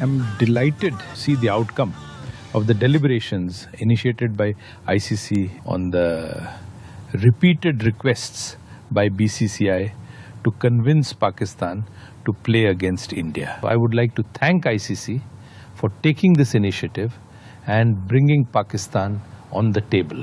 I'm delighted to see the outcome of the deliberations initiated by ICC on the repeated requests by BCCI to convince Pakistan to play against India. I would like to thank ICC for taking this initiative and bringing Pakistan on the table.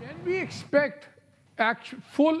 Can we expect full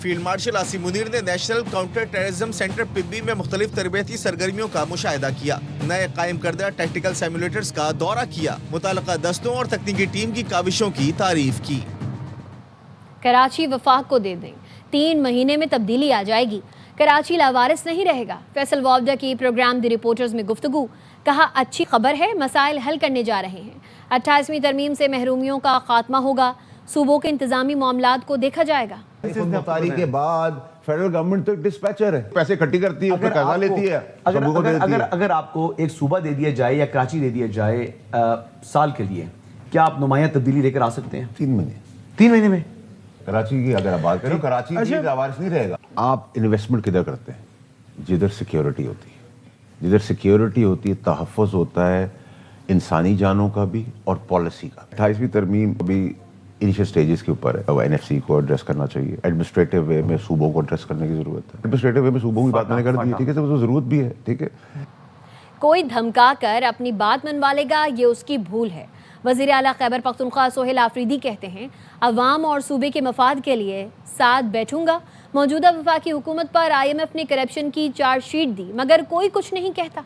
field marshal Asim Munir نے national counter terrorism centre Pabbi میں مختلف تربیتی سرگرمیوں کا مشاہدہ کیا، نئے قائم کردہ ٹیکٹیکل سیمولیٹرز کا دورہ کیا، متعلقہ دستوں اور تکنیکی ٹیم کی کاوشوں کی تعریف کی۔ کراچی وفاق کو دے دیں، 3 مہینے میں تبدیلی آ جائے گی، کراچی لاوارث نہیں رہے گا۔ فیصل وابڈا کی پروگرام دی رپورٹرز میں گفتگو، کہا اچھی خبر ہے، مسائل حل کرنے جا رہے ہیں، 28ویں ترمیم سے محرومیوں کا خاتمہ ہوگا، صوبوں کے انتظامی معاملات کو دیکھا جائے گا۔ مختاری کے بعد فیڈرل گورنمنٹ تو ڈسپیچر ہے، پیسے اکٹھی کرتی ہے، پھر قرضہ لیتی ہے، اگر آپ کو ایک صوبہ دے دیا جائے یا کراچی دے دیا جائے سال کے لیے، کیا آپ نمایاں تبدیلی لے کر آ سکتے ہیں؟ 3 مہینے میں کراچی کی اگر آپ بات کریں، کراچی کی لاوارث نہیں رہے گا۔ آپ انویسٹمنٹ کدھر کرتے ہیں؟ جدھر سیکیورٹی ہوتی ہے، جدھر سیکیورٹی ہوتی ہے، تحفظ ہوتا ہے انسانی جانوں کا بھی اور پالیسی کا۔ 28ویں ترمیم ابھی انیشل سٹیجز کے اوپر ہے، این ایف سی کو ایڈریس کرنا چاہیے، ایڈمنسٹریٹو وے میں صوبوں کو ایڈریس کرنے کی ضرورت ہے، ایڈمنسٹریٹو وے میں صوبوں کی بات میں نے کر دی، ٹھیک ہے، تو ضرورت بھی ہے، ٹھیک ہے۔ کوئی دھمکا کر اپنی بات منوا لے گا، یہ اس کی بھول ہے۔ وزیر اعلیٰ خیبر پختونخوا سہیل آفریدی کہتے ہیں، عوام اور صوبے کے مفاد کے لیے ساتھ بیٹھوں گا۔ موجودہ وفاقی حکومت پر IMF نے کرپشن کی چارج شیٹ دی، مگر کوئی کچھ نہیں کہتا۔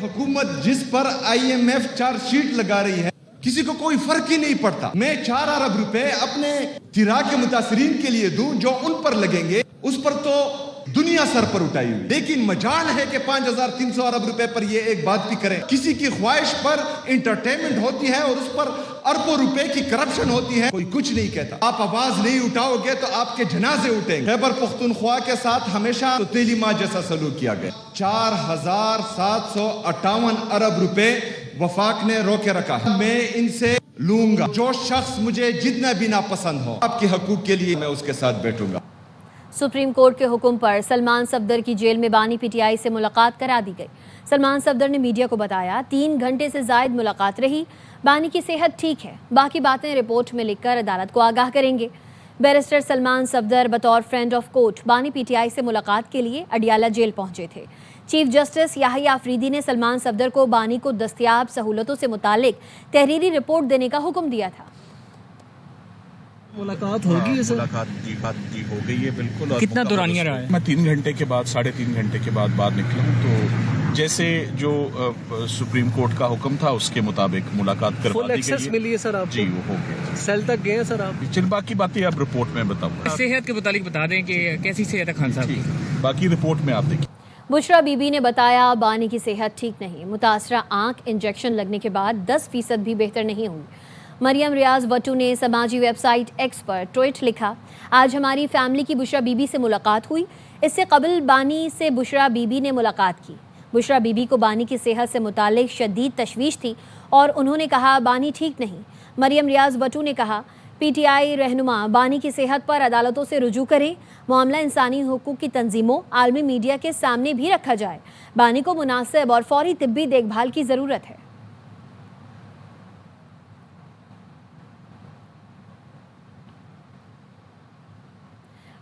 حکومت جس پر IMF چارج شیٹ لگا رہی ہے، کسی کو کوئی فرق ہی نہیں پڑتا۔ میں 4 ارب روپے اپنے تیراک کے متاثرین کے لیے دوں، جو ان پر لگیں گے اس پر تو دنیا سر پر اٹھائی ہوئی، لیکن مجال ہے کہ 5300 ارب روپے پر یہ ایک بات بھی کریں۔ کسی کی خواہش پر انٹرٹینمنٹ ہوتی ہے اور اس پر اربوں روپے کی کرپشن ہوتی ہے، کوئی کچھ نہیں کہتا۔ آپ آواز نہیں اٹھاؤ گے تو آپ کے جنازے اٹھیں گے۔ خیبر پختونخوا کے ساتھ ہمیشہ توتیلی ماں جیسا سلوک کیا گیا۔ 4758 ارب روپے وفاق نے روکے رکھا ہے، میں ان سے لوں گا۔ جو شخص مجھے جتنا بھی ناپسند ہو، آپ کے حقوق کے لیے میں اس کے ساتھ بیٹھوں گا۔ سپریم کورٹ کے حکم پر سلمان صفدر کی جیل میں بانی PTI سے ملاقات کرا دی گئی۔ سلمان صفدر نے میڈیا کو بتایا 3 گھنٹے سے زائد ملاقات رہی، بانی کی صحت ٹھیک ہے، باقی باتیں رپورٹ میں لکھ کر عدالت کو آگاہ کریں گے۔ بیرسٹر سلمان صفدر بطور فرینڈ آف کورٹ بانی PTI سے ملاقات کے لیے اڈیالہ جیل پہنچے تھے۔ چیف جسٹس یحییٰ آفریدی نے سلمان صفدر کو بانی کو دستیاب سہولتوں سے متعلق تحریری رپورٹ دینے کا حکم دیا تھا۔ ملاقات ہوگی سر؟ ملاقات جی ہو گئی ہے بالکل۔ کتنا دورانیہ رہا ہے؟ میں 3 گھنٹے کے بعد 3.5 گھنٹے کے بعد باہر نکلا ہوں، تو جیسے جو سپریم کورٹ کا حکم تھا اس کے مطابق ملاقات کروا دی گئی ہے۔ فل ایکسیس ملی ہے سر آپ کو؟ جی وہ ہو گیا۔ سیل تک گئے ہیں سر آپ؟ چل باقی باتیں آپ رپورٹ میں بتاؤں گا۔ صحت کے متعلق بتا دیں کہ کیسی صحت ہے خان صاحب کی؟ باقی رپورٹ میں آپ دیکھیں۔ بشرا بی بی نے بتایا بانی کی صحت ٹھیک نہیں، متاثرہ آنکھ انجیکشن لگنے کے بعد 10% بھی بہتر نہیں ہوئی۔ مریم ریاض وٹو نے سماجی ویب سائٹ ایکس پر ٹویٹ لکھا، آج ہماری فیملی کی بشرا بی بی سے ملاقات ہوئی، اس سے قبل بانی سے بشرا بی بی نے ملاقات کی۔ بشرا بی بی کو بانی کی صحت سے متعلق شدید تشویش تھی اور انہوں نے کہا بانی ٹھیک نہیں۔ مریم ریاض وٹو نے کہا PTI رہنما بانی کی صحت پر عدالتوں سے رجوع کریں، معاملہ انسانی حقوق کی تنظیموں عالمی میڈیا کے سامنے بھی رکھا جائے، بانی کو مناسب اور فوری طبی دیکھ بھال کی ضرورت ہے۔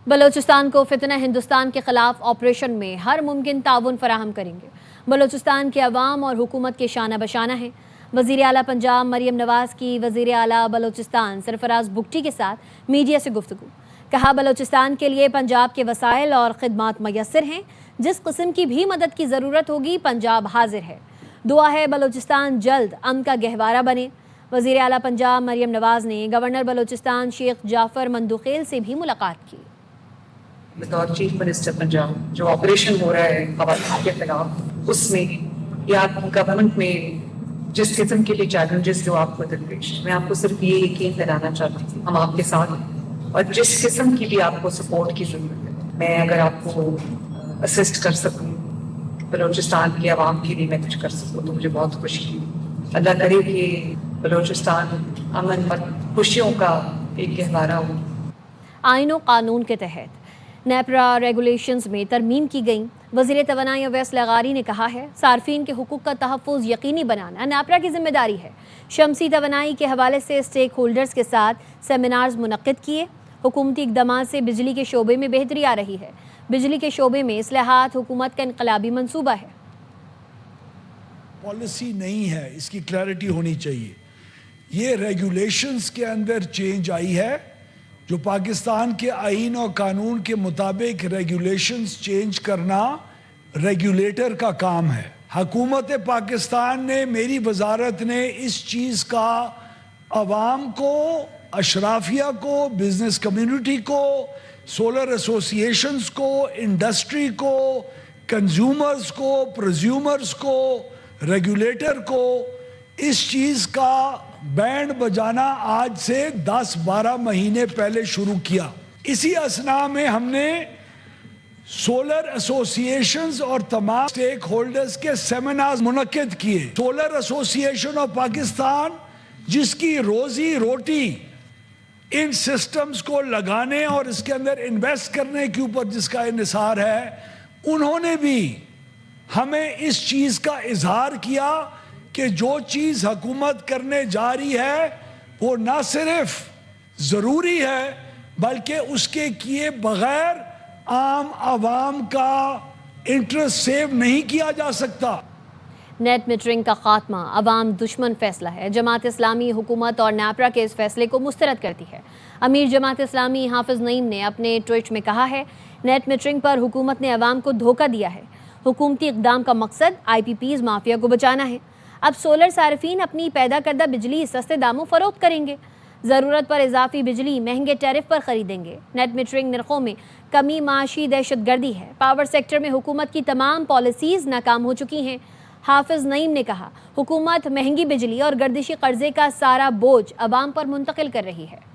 بلوچستان کو فتنہ ہندوستان کے خلاف آپریشن میں ہر ممکن تعاون فراہم کریں گے، بلوچستان کے عوام اور حکومت کے شانہ بشانہ ہیں۔ وزیر اعلیٰ پنجاب مریم نواز کی وزیر اعلیٰ بلوچستان سرفراز بگٹی کے ساتھ میڈیا سے گفتگو، کہا بلوچستان کے لیے پنجاب کے وسائل اور خدمات میسر ہیں، جس قسم کی بھی مدد کی ضرورت ہوگی پنجاب حاضر ہے، دعا ہے بلوچستان جلد امن کا گہوارہ بنے۔ وزیر اعلیٰ پنجاب مریم نواز نے گورنر بلوچستان شیخ جعفر مندوخیل سے بھی ملاقات کی۔ بطور چیف منسٹر پنجاب جو آپریشن ہو رہا ہے خواتین کے خلاف، اس میں یا گورنمنٹ میں جس قسم کے لیے چیلنجز جو آپ کو درپیش، میں آپ کو صرف یہ یقین دلانا چاہتی ہوں ہم آپ کے ساتھ ہیں، اور جس قسم کی بھی آپ کو سپورٹ کی ضرورت ہے، میں اگر آپ کو اسسٹ کر سکوں، بلوچستان کے عوام کے لیے میں کچھ کر سکوں تو مجھے بہت خوشی ہے۔ اللہ کرے کہ بلوچستان امن اور خوشیوں کا ایک گہوارہ ہو۔ آئین و قانون کے تحت نیپرا ریگولیشنز میں ترمیم کی گئیں۔ وزیر توانائی اویس لغاری نے کہا ہے صارفین کے حقوق کا تحفظ یقینی بنانا نیپرا کی ذمہ داری ہے۔ شمسی توانائی کے حوالے سے اسٹیک ہولڈرز کے ساتھ سیمینارز منعقد کیے۔ حکومتی اقدامات سے بجلی کے شعبے میں بہتری آ رہی ہے، بجلی کے شعبے میں اصلاحات حکومت کا انقلابی منصوبہ ہے۔ پالیسی نہیں ہے، اس کی کلیئرٹی ہونی چاہیے۔ یہ ریگولیشنز کے اندر چینج آئی ہے جو پاکستان کے آئین اور قانون کے مطابق ریگولیشنز چینج کرنا ریگولیٹر کا کام ہے. حکومت پاکستان نے، میری وزارت نے اس چیز کا عوام کو، اشرافیہ کو، بزنس کمیونٹی کو، سولر ایسوسیشنز کو، انڈسٹری کو، کنزیومرز کو، پروزیومرز کو، ریگولیٹر کو اس چیز کا بینڈ بجانا آج سے 10-12 مہینے پہلے شروع کیا. اسی اثناء میں ہم نے سولر ایسوسیشنز اور تمام سٹیک ہولڈرز کے سیمینارز منعقد کیے. سولر ایسوسیشن آف پاکستان، جس کی روزی روٹی ان سسٹمز کو لگانے اور اس کے اندر انویسٹ کرنے کے اوپر جس کا انحصار ہے، انہوں نے بھی ہمیں اس چیز کا اظہار کیا کہ جو چیز حکومت کرنے جا رہی ہے وہ نہ صرف ضروری ہے بلکہ اس کے کیے بغیر عام عوام کا انٹرسٹ سیو نہیں کیا جا سکتا. نیٹ میٹرنگ کا خاتمہ عوام دشمن فیصلہ ہے. جماعت اسلامی حکومت اور نیپرا کے اس فیصلے کو مسترد کرتی ہے. امیر جماعت اسلامی حافظ نعیم نے اپنے ٹویٹ میں کہا ہے، نیٹ میٹرنگ پر حکومت نے عوام کو دھوکہ دیا ہے. حکومتی اقدام کا مقصد آئی پی پیز مافیا کو بچانا ہے. اب سولر صارفین اپنی پیدا کردہ بجلی سستے داموں فروخت کریں گے. ضرورت پر اضافی بجلی مہنگے ٹیرف پر خریدیں گے. نیٹ میٹرنگ نرخوں میں کمی معاشی دہشت گردی ہے. پاور سیکٹر میں حکومت کی تمام پالیسیز ناکام ہو چکی ہیں. حافظ نعیم نے کہا، حکومت مہنگی بجلی اور گردشی قرضے کا سارا بوجھ عوام پر منتقل کر رہی ہے.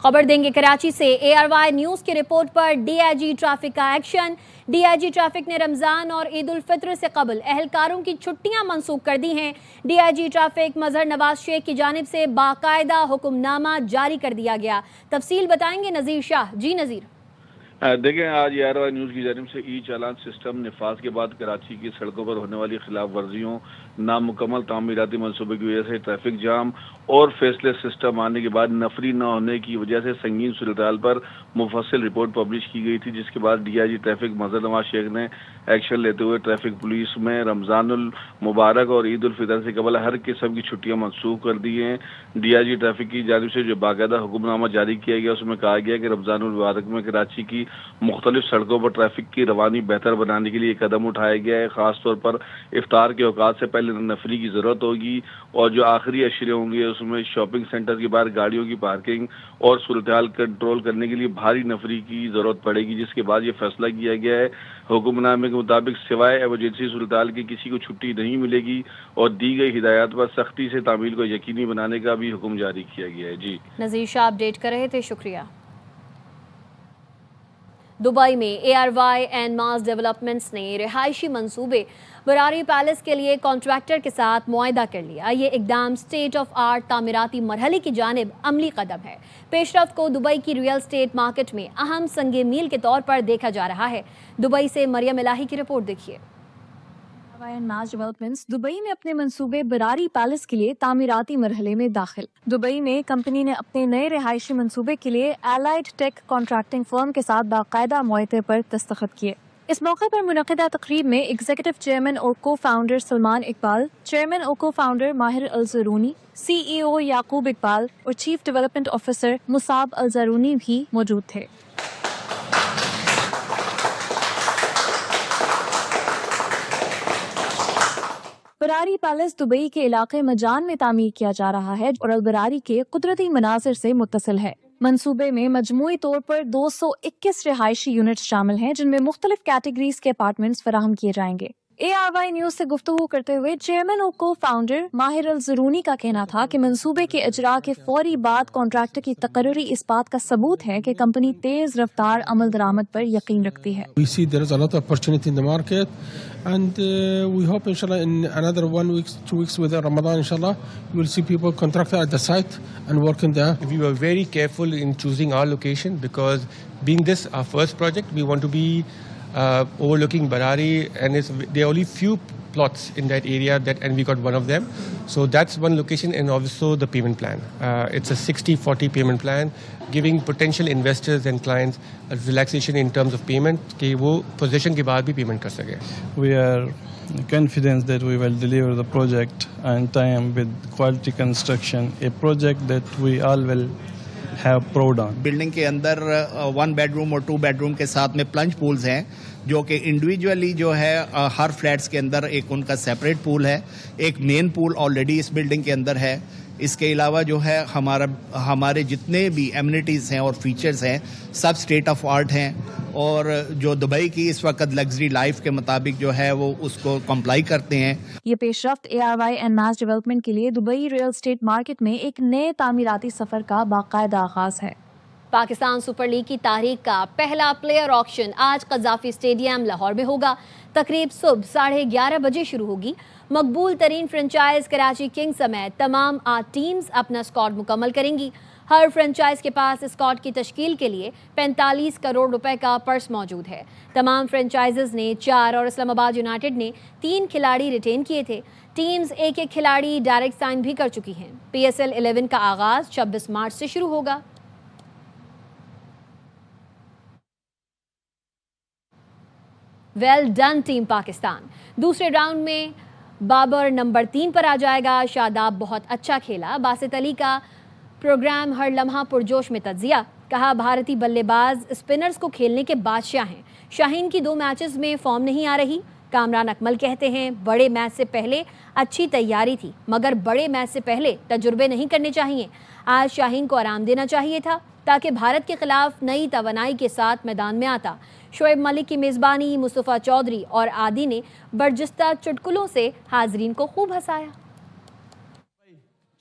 خبر دیں گے کراچی سے. اے آر وائی نیوز کی رپورٹ پر ڈی آئی جی ٹریفک کا action. D I G traffic نے رمضان اور عید الفطر سے قبل اہلکاروں کی چھٹیاں منسوخ کر دی ہیں. ڈی آئی جی ٹریفک مظہر نواز شیخ کی جانب سے باقاعدہ حکم نامہ جاری کر دیا گیا. تفصیل بتائیں گے نذیر شاہ. جی نذیر. دیکھیں، آج اے آر وائی نیوز کی جانب سے ای چالان سسٹم نفاذ کے بعد کراچی کی سڑکوں پر ہونے والی خلاف ورزیوں، نامکمل تعمیراتی منصوبے کی وجہ سے ٹریفک جام اور فیصلے سسٹم آنے کے بعد نفری نہ ہونے کی وجہ سے سنگین صورتحال پر مفصل رپورٹ پبلش کی گئی تھی، جس کے بعد ڈی آئی جی ٹریفک مظہر نواز شیخ نے ایکشن لیتے ہوئے ٹریفک پولیس میں رمضان المبارک اور عید الفطر سے قبل ہر قسم کی چھٹیاں منسوخ کر دی ہیں. ڈی آئی جی ٹریفک کی جانب سے جو باقاعدہ حکم نامہ جاری کیا گیا اس میں کہا گیا کہ رمضان المبارک میں کراچی کی مختلف سڑکوں پر ٹریفک کی روانی بہتر بنانے کے لیے قدم اٹھایا گیا ہے. خاص طور پر افطار کے اوقات سے پہلے نفری کی ضرورت ہوگی اور جو آخری اشرے ہوں گے اس میں شاپنگ سینٹر کے باہر گاڑیوں کی پارکنگ اور صورتحال کنٹرول کرنے کے لیے بھاری نفری کی ضرورت پڑے گی، جس کے بعد یہ فیصلہ کیا گیا ہے. حکم نامے کے مطابق سوائے ایمرجنسی صورتحال کی کسی کو چھٹی نہیں ملے گی اور دی گئی ہدایات پر سختی سے تعمیل کو یقینی بنانے کا بھی حکم جاری کیا گیا ہے. جی نذیر شاہ اپڈیٹ کر رہے تھے، شکریہ. دبئی میں A R Y and mass developments نے رہائشی منصوبے براری پیلس کے لیے کانٹریکٹر کے ساتھ معاہدہ کر لیا. یہ اقدام اسٹیٹ آف آرٹ تعمیراتی مرحلے کی جانب عملی قدم ہے. پیش رفت کو دبئی کی ریئل اسٹیٹ مارکیٹ میں اہم سنگ میل کے طور پر دیکھا جا رہا ہے. دبئی سے مریم الہی کی رپورٹ دیکھیے. ماس ڈیولپمنٹس دبئی میں اپنے منصوبے براری پیلس کے لیے تعمیراتی مرحلے میں داخل. دبئی میں کمپنی نے اپنے نئے رہائشی منصوبے کے لیے ایلائڈ ٹیک کانٹریکٹنگ فرم کے ساتھ باقاعدہ معاہدے پر دستخط کیے. اس موقع پر منعقدہ تقریب میں ایگزیکٹو چیئرمین اور کو فاؤنڈر سلمان اقبال، چیئرمین اور کو فاؤنڈر ماہر الزرونی، سی ای او یعقوب اقبال اور چیف ڈیولپمنٹ آفیسر مصعب الزرونی بھی موجود تھے. براری پیلس دبئی کے علاقے مجان میں تعمیر کیا جا رہا ہے اور البراری کے قدرتی مناظر سے متصل ہے. منصوبے میں مجموعی طور پر 221 رہائشی یونٹس شامل ہیں، جن میں مختلف کیٹیگریز کے اپارٹمنٹس فراہم کیے جائیں گے. اے آر وائی نیوز سے گفتگو کرتے ہوئے چیئرمین اور کو فاؤنڈر ماہر الزرونی کا کہنا تھا کہ منصوبے کے اجراء کے فوری بعد کانٹریکٹر کی تقرری اس بات کا ثبوت ہے کہ کمپنی تیز رفتار عمل درآمد پر یقین رکھتی ہے. We see there is a lot of opportunity in the market and we hope inshallah in another 1 week, 2 weeks with Ramadan inshallah you will see people contracted at the site and working there. We were very careful in choosing our location because being this our first project, we want to be overlooking Barari, and there are only few plots in that area and we got one of them. So that's one location, and also the payment plan. It's a 60-40 payment plan, giving potential investors and clients a relaxation in terms of payment, کہ وہ possession کے بعد بھی payment کر سکے. We are confident that we will deliver the project on time with quality construction, a project that we all will have proud on. Building کے اندر 1 bedroom اور 2 bedroom کے ساتھ میں پلنج پولز ہیں جو کہ انڈیویجولی جو ہے ہر فلیٹس کے اندر ایک ان کا سیپریٹ پول ہے. ایک مین پول آلریڈی اس بلڈنگ کے اندر ہے. اس کے علاوہ جو ہے ہمارے جتنے بھی ایمنیٹیز ہیں اور فیچرز ہیں سب اسٹیٹ آف آرٹ ہیں, اور جو دبئی کی اس وقت لگژری لائف کے مطابق جو ہے وہ اس کو کمپلائی کرتے ہیں. یہ پیش رفت ARY اینڈ میس ڈیولپمنٹ کے لیے دبئی ریئل اسٹیٹ مارکیٹ میں ایک نئے تعمیراتی سفر کا باقاعدہ آغاز ہے. پاکستان سپر لیگ کی تاریخ کا پہلا پلیئر آکشن آج قذافی اسٹیڈیم لاہور میں ہوگا. تقریب صبح 11:30 بجے شروع ہوگی. مقبول ترین فرنچائز کراچی کنگ سمیت تمام 8 ٹیمز اپنا اسکواڈ مکمل کریں گی. ہر فرنچائز کے پاس اسکواڈ کی تشکیل کے لیے 45 کروڑ روپے کا پرس موجود ہے. تمام فرنچائزز نے 4 اور اسلام آباد یونائیٹڈ نے 3 کھلاڑی ریٹین کیے تھے. ٹیمز ایک کھلاڑی ڈائریکٹ سائن بھی کر چکی ہیں. PSL 11 کا آغاز 26 مارچ سے شروع ہوگا. Well done team Pakistan. دوسرے راؤنڈ میں بابر نمبر 3 پر آ جائے گا. شاداب بہت اچھا کھیلا. باسط علی کا پروگرام ہر لمحہ پرجوش میں تجزیہ. کہا بھارتی بلے باز اسپنرز کو کھیلنے کے بادشاہ ہیں. شاہین کی 2 میچز میں فارم نہیں آ رہی. کامران اکمل کہتے ہیں بڑے میچ سے پہلے اچھی تیاری تھی مگر بڑے میچ سے پہلے تجربے نہیں کرنے چاہیے. آج شاہین کو آرام دینا چاہیے تھا تاکہ بھارت کے خلاف نئی توانائی کے ساتھ میدان میں آتا. شعیب ملک کی میزبانی مصطفیٰ چودھری اور عادی نے برجستہ چٹکلوں سے حاضرین کو خوب ہنسایا.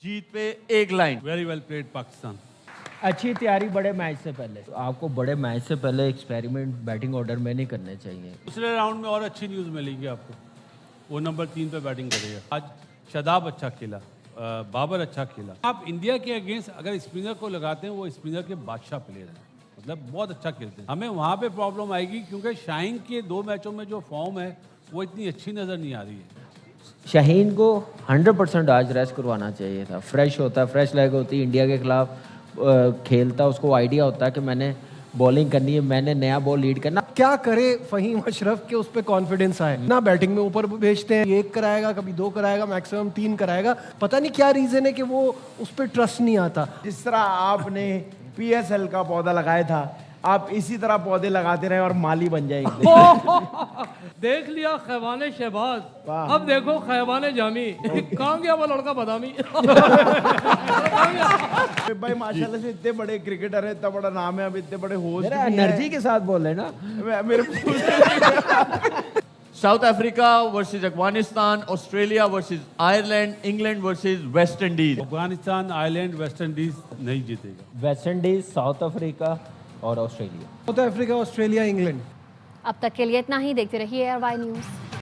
جیت پہ ایک لائن. Very well played Pakistan. اچھی تیاری بڑے میچ سے پہلے. آپ کو بڑے میچ سے پہلے ایکسپیریمنٹ بیٹنگ آرڈر میں نہیں کرنے چاہیے. دوسرے راؤنڈ میں اور اچھی نیوز ملے گی آپ کو. وہ نمبر 3 پہ بیٹنگ کرے گا. آج شاداب اچھا کھیلا, بابر اچھا کھیلا. آپ انڈیا کے اگینسٹ اگر اسپنر کو لگاتے ہیں وہ اسپنر کے بادشاہ پلیئر ہیں, مطلب بہت اچھا کھیلتے ہیں. ہمیں وہاں پہ پرابلم آئے گی کیونکہ شاہین کے 2 میچوں میں جو فارم ہے وہ اتنی اچھی نظر نہیں آ رہی ہے. شاہین کو 100% آج ریسٹ کروانا چاہیے تھا. فریش ہوتا, فریش لیگ ہوتی, انڈیا کے خلاف کھیلتا, اس کو آئیڈیا ہوتا ہے کہ میں نے بولنگ کرنی ہے, میں نے نیا بال لیڈ کرنا. کیا کرے فہیم اشرف کے اس پہ کانفیڈنس آئے نہ. بیٹنگ میں اوپر بھیجتے ہیں, 1 کرائے گا, کبھی 2 کرائے گا, میکسیمم 3 کرائے گا. پتہ نہیں کیا ریزن ہے کہ وہ اس پہ ٹرسٹ نہیں آتا. جس طرح آپ نے PSL کا پودا لگایا تھا آپ اسی طرح پودے لگاتے رہے اور مالی بن جائیں گے. دیکھ لیا خیبان شہباز, اب دیکھو خیبان جامی. کہاں گیا وہ لڑکا بادامی. بھائی ماشاءاللہ سے اتنے بڑے کرکٹر ہیں, اتنا بڑا نام ہے, اب اتنے بڑے ہوسٹ انرجی کے ساتھ بول رہے نا. South Africa versus Afghanistan, Australia versus Ireland, England versus West Indies. Afghanistan Ireland West Indies نہیں جیتے گا. ویسٹ انڈیز, ساؤتھ افریقہ اور Australia. South Africa, Australia, England. اب تک کے لیے اتنا ہی. دیکھتے رہیے ARY نیوز.